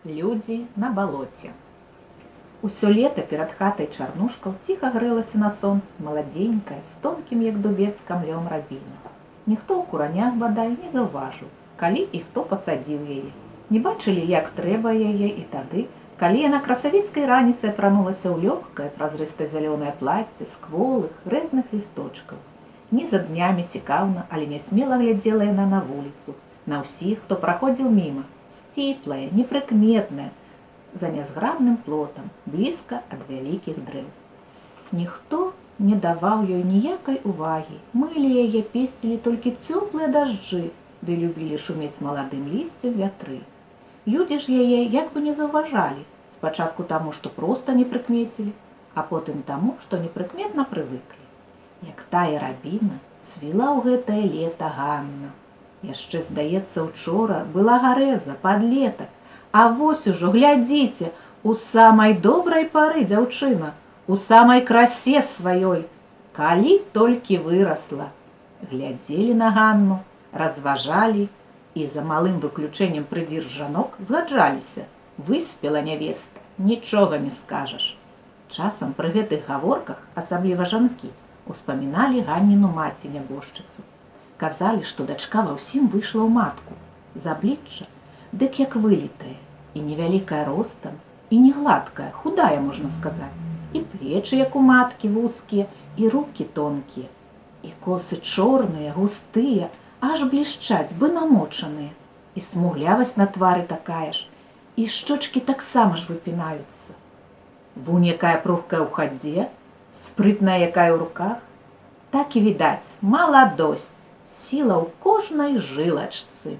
Людзі на балоце. Усё лета перад хатай чарнушкаў ціха грэлася на сонцы маладзенькая, з тонкім, як дубец, камлём рабіна. Ніхто ў куранях бадай не заўважыў, калі і хто пасадзіў яе. Не бачылі, як трэба яе і тады, калі яна красавіцкай раніцай апранулася ў лёгкае празрыста-зялёнае плацце з кволых, рэзных лісточкаў. Дні за днямі цікаўна, але нясмела глядзела яна на вуліцу, на ўсіх, хто праходзіў міма, сціплая, непрыкметная, за нязграбным плотам, блізка ад вялікіх дрэў. Ніхто не даваў ёй ніякай увагі, мылі яе, песцілі толькі цёплыя дажджы, ды любілі шумець маладым лісцем вятры. Людзі ж яе як бы не заўважалі, спачатку таму, што проста не прыкмецілі, а потым таму, што непрыкметна прывыклі. Як тая рабіна, цвіла ў гэтае лета Ганна. Яшчэ, здаецца, учора была гарэза, падлетак, а вось ужо, глядзіце, у самай добрай пары дзяўчына, у самай красе сваёй, калі толькі вырасла. Глядзелі на Ганну, разважалі і за малым выключэннем прыдзір жанок згаджаліся. Выспела нявеста, нічога не скажаш. Часам пры гэтых гаворках, асабліва жанкі, успаміналі Ганніну маці-нябожчыцу. Казалі, што дачка ва ўсім выйшла ў матку, з аблічча, дык як вылітая, і невялікая ростам, і не гладкая, худая, можна сказаць, і плечы, як у маткі, вузкія, і рукі тонкія, і косы чорныя, густыя, аж блішчаць, бы намочаныя, і смуглявасць на твары такая ж, і шчочкі таксама ж выпінаюцца. Вунь якая пругкая ў хадзе, спрытная якая ў руках, так і відаць, маладосць, сіла ў кожнай жылачцы.